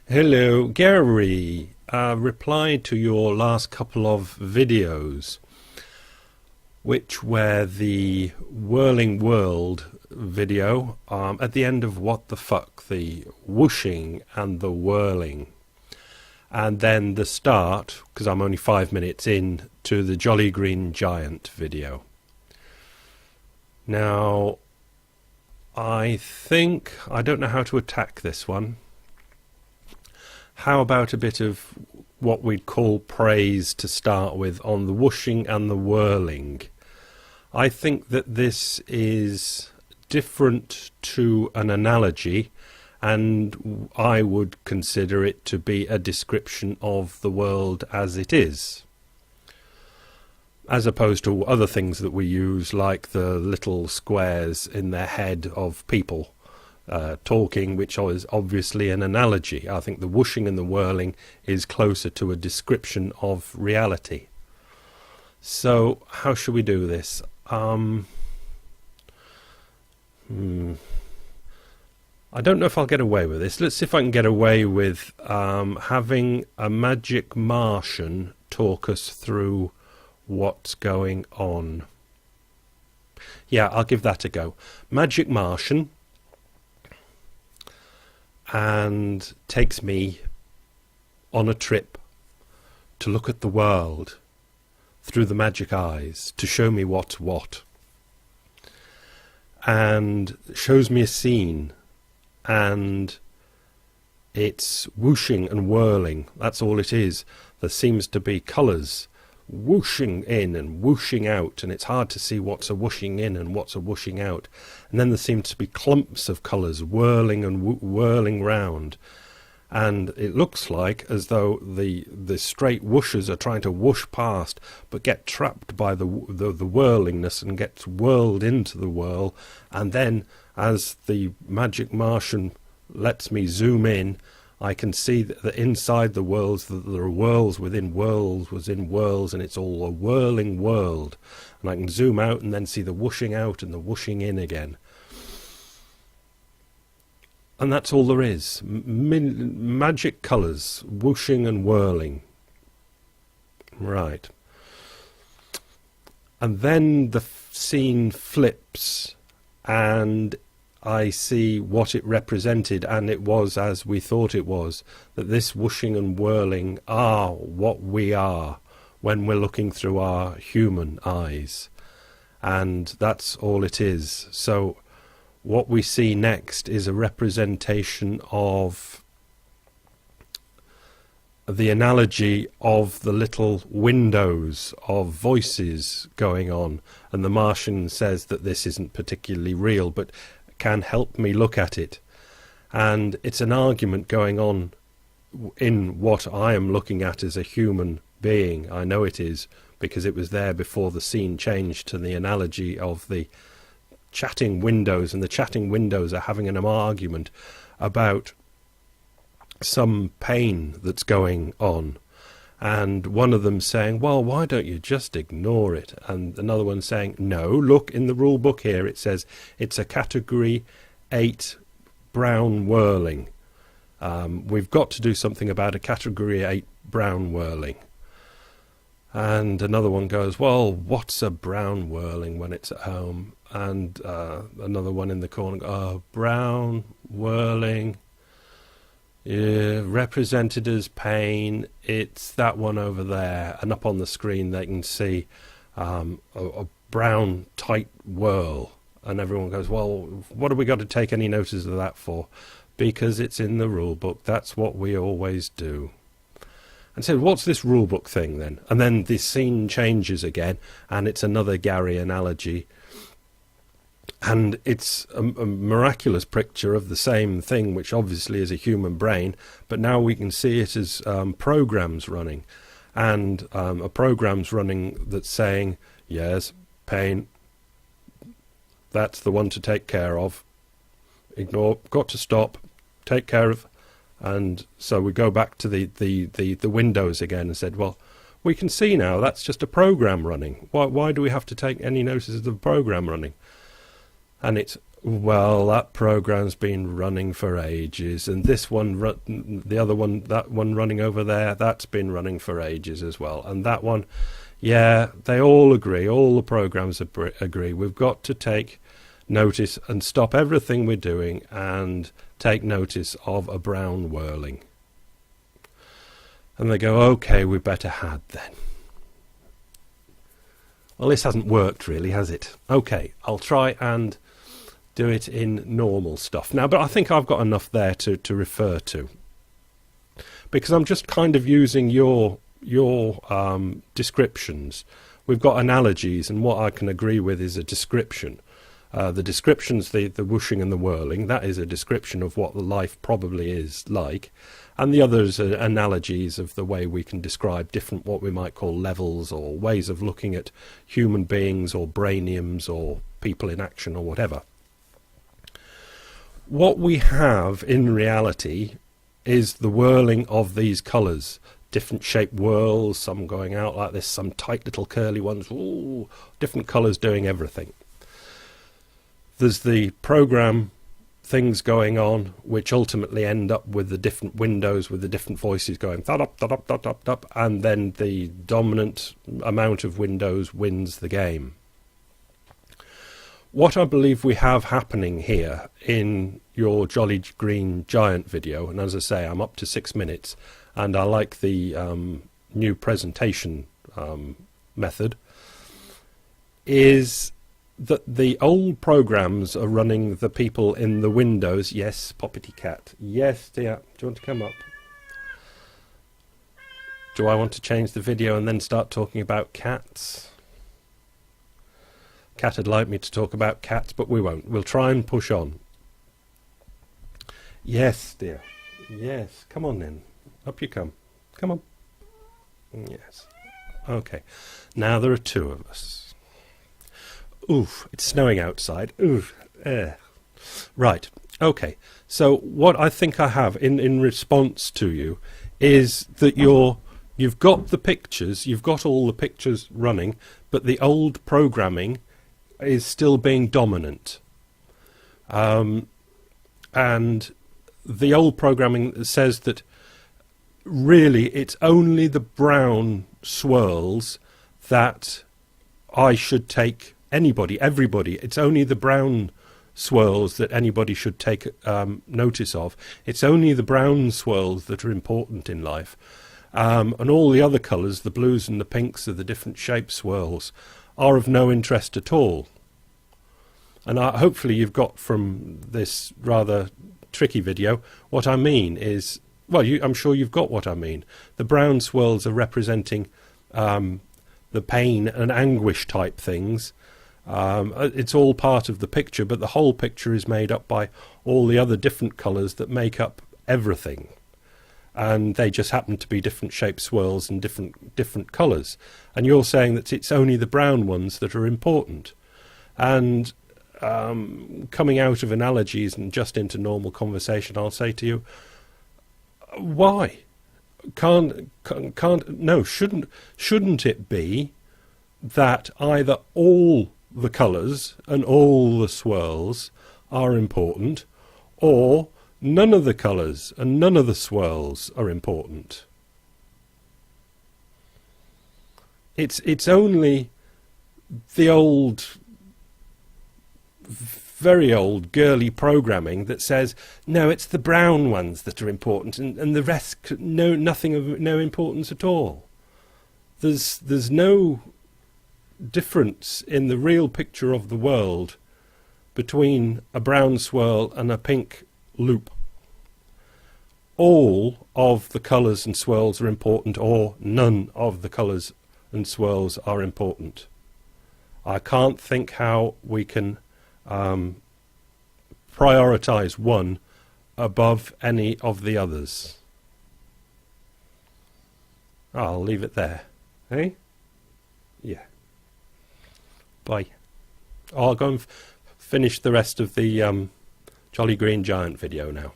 Hello, Gary. Replied to your last couple of videos, which were the whirling world video at the end of What the Fuck, the whooshing and the whirling. And then the start, because I'm only 5 minutes in, to the Jolly Green Giant video. Now, I don't know how to attack this one. How about a bit of what we'd call praise to start with on the whooshing and the whirling? I think that this is different to an analogy, and I would consider it to be a description of the world as it is, as opposed to other things that we use, like the little squares in the head of people talking, which is obviously an analogy. I think the whooshing and the whirling is closer to a description of reality. So how should we do this? I don't know if I'll get away with this. Let's see if I can get away with having a magic Martian talk us through what's going on. Yeah, I'll give that a go. Magic Martian, and takes me on a trip to look at the world through the magic eyes, to show me what's what, and shows me a scene, and it's whooshing and whirling. That's all it is. There seems to be colours whooshing in and whooshing out, and it's hard to see what's a whooshing in and what's a whooshing out. And then there seem to be clumps of colours whirling and whirling round, and it looks like as though the straight whooshes are trying to whoosh past, but get trapped by the whirlingness and get whirled into the whirl. And then, as the magic Martian lets me zoom in, I can see that inside the whirls, that there are whirls within whirls within whirls, and it's all a whirling world. And I can zoom out and then see the whooshing out and the whooshing in again. And that's all there is. Magic colours, whooshing and whirling. Right. And then the scene flips, and I see what it represented, and it was as we thought it was, that this whooshing and whirling are what we are when we're looking through our human eyes. And that's all it is. So what we see next is a representation of the analogy of the little windows of voices going on. And the Martian says that this isn't particularly real, but can help me look at it. And it's an argument going on in what I am looking at as a human being. I know it is, because it was there before the scene changed to the analogy of the chatting windows, and the chatting windows are having an argument about some pain that's going on. And one of them saying, well, why don't you just ignore it? And another one saying, no, look, in the rule book here it says it's a category 8 brown whirling. We've got to do something about a category 8 brown whirling. And another one goes, well, what's a brown whirling when it's at home? And another one in the corner, brown whirling, represented as pain, it's that one over there. And up on the screen they can see a brown tight whirl. And everyone goes, well, what have we got to take any notice of that for? Because it's in the rule book. That's what we always do. And so what's this rule book thing then? And then the scene changes again, and it's another Gary analogy. And it's a miraculous picture of the same thing, which obviously is a human brain, but now we can see it as programs running. And a program's running that's saying, yes, pain, that's the one to take care of. Ignore, got to stop, take care of. And so we go back to the windows again and said, well, we can see now that's just a program running. Why do we have to take any notice of the program running? And it's Well, that program's been running for ages, and this one, the other one, that one running over there, that's been running for ages as well. And that one, yeah, they all agree, all the programs agree. We've got to take notice and stop everything we're doing and take notice of a brown whirling. And they go, okay, we better had then. Well, this hasn't worked really, has it? Okay, I'll try and do it in normal stuff now, but I think I've got enough there to refer to, because I'm just kind of using your descriptions. We've got analogies, and what I can agree with is a description. The description's the whooshing and the whirling. That is a description of what the life probably is like, and the others are analogies of the way we can describe different, what we might call levels, or ways of looking at human beings or brainiums or people in action or whatever. What we have in reality is the whirling of these colours, different shaped whirls, some going out like this, some tight little curly ones, ooh, different colours doing everything. There's the program things going on, which ultimately end up with the different windows with the different voices going thud up, thud up, thud up, thud up, and then the dominant amount of windows wins the game. What I believe we have happening here in your Jolly Green Giant video, and as I say, I'm up to 6 minutes, and I like the new presentation method, is that the old programs are running the people in the windows. Yes, Poppity Cat. Yes, dear. Do you want to come up? Do I want to change the video and then start talking about cats? Cat would like me to talk about cats, but we won't. We'll try and push on. Yes, dear. Yes. Come on then. Up you come. Come on. Yes. Okay. Now there are two of us. Oof. It's snowing outside. Oof. Right. Okay. So what I think I have in response to you is that you've got the pictures, you've got all the pictures running, but the old programming is still being dominant, and the old programming says that really it's only the brown swirls that I should take, everybody, it's only the brown swirls that anybody should take notice of. It's only the brown swirls that are important in life, and all the other colours, the blues and the pinks of the different shape swirls, are of no interest at all. And hopefully you've got from this rather tricky video what I mean is, well, I'm sure you've got what I mean. The brown swirls are representing the pain and anguish type things. It's all part of the picture, but the whole picture is made up by all the other different colours that make up everything. And they just happen to be different shaped swirls and different colours. And you're saying that it's only the brown ones that are important. And coming out of analogies and just into normal conversation, I'll say to you, why? Shouldn't it be that either all the colours and all the swirls are important, or none of the colours and none of the swirls are important? It's only the old, very old girly programming that says, no, it's the brown ones that are important, and the rest nothing of no importance at all. There's no difference in the real picture of the world between a brown swirl and a pink loop. All of the colours and swirls are important, or none of the colours and swirls are important. I can't think how we can prioritise one above any of the others. I'll leave it there. Eh? Yeah. Bye. I'll go and finish the rest of the Jolly Green Giant video now.